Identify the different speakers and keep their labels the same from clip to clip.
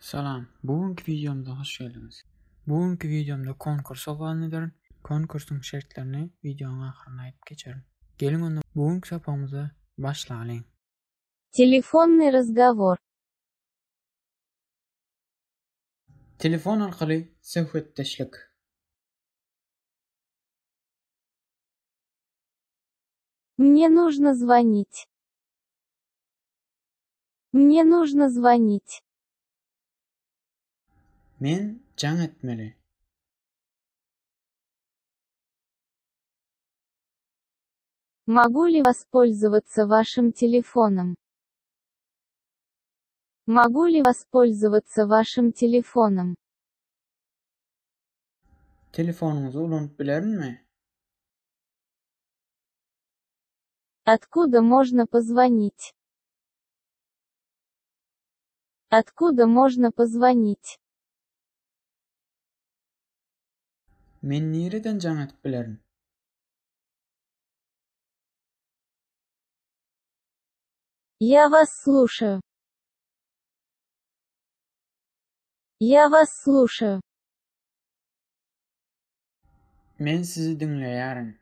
Speaker 1: Salam, bugünkü videomda hoş geldiniz. Bugünkü videomda konkurs olanıdır. Konkursun şartlarını videonun ahırına ayıp geçerim. Gelin onu bugünkü sapamıza başlayalım.
Speaker 2: Телефонный разговор.
Speaker 1: Telefon arkalı söhbetleşlik.
Speaker 2: Мне нужно звонить. Мне нужно звонить.
Speaker 1: Men can etmeli.
Speaker 2: Могу ли воспользоваться вашим телефоном? Могу ли воспользоваться вашим телефоном?
Speaker 1: Telefonunuzu ulanıp bilerim.
Speaker 2: Откуда можно позвонить? Откуда можно позвонить?
Speaker 1: Men nereden can etip bilerim?
Speaker 2: Я вас слушаю. Я вас слушаю.
Speaker 1: Men sizi dinleyerim.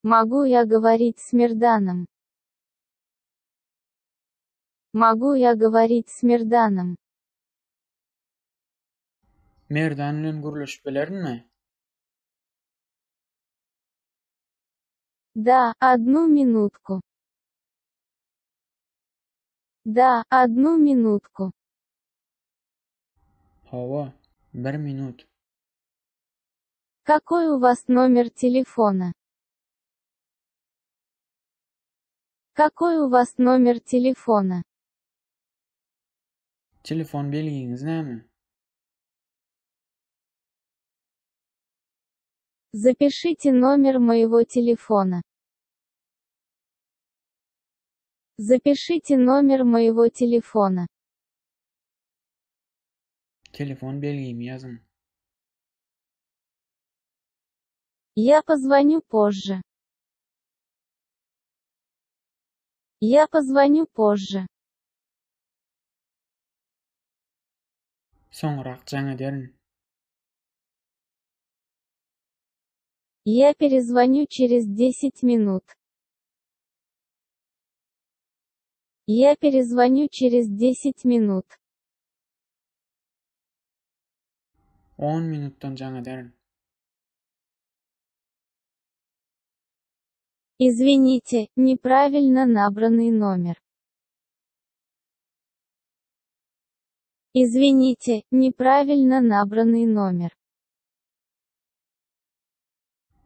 Speaker 2: Могу я говорить с Мирданом? Могу я говорить с Мирданом?
Speaker 1: Merdan bilen guruluşup bilerim.
Speaker 2: Да, одну минутку. Да, одну минутку.
Speaker 1: Hava, 1 minut.
Speaker 2: Какой у вас номер телефона? Какой у вас номер телефона?
Speaker 1: Telefon belginiz näme?
Speaker 2: Запишите номер моего телефона. Запишите номер моего телефона.
Speaker 1: Telefon belgimi yazın.
Speaker 2: Я позвоню позже. Я позвоню позже.
Speaker 1: Soňrak can ederim.
Speaker 2: Я перезвоню через 10 минут. Я перезвоню через 10 минут.
Speaker 1: 10 minutdan can ederim.
Speaker 2: Извините, неправильно набранный номер. Извините, неправильно набранный номер.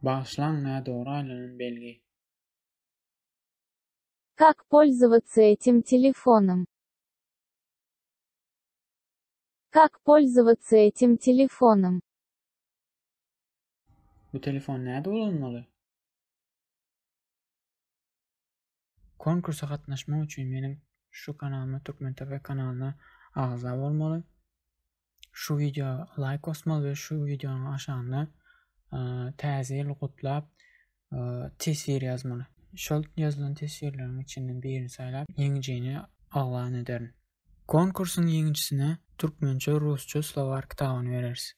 Speaker 1: Bağışlanmaya doğru aylanan belgi.
Speaker 2: Как пользоваться этим телефоном? Как пользоваться этим телефоном?
Speaker 1: Bu telefon näde ulanmaly? Konkursa gatnaşmak üçin meniň şu kanalyma Türkmen TV kanalyna agza bolmaly. Şu videoga like basmaly we şu videonyň aşagynda täze lugatlap tesir yazmaly. Şol yazılan tesirleriň içinden birini saýlap ýeňijini aglan ederim. Konkursyň ýeňiçisine türkmençe, rusça, slovar kitabyny bereriz.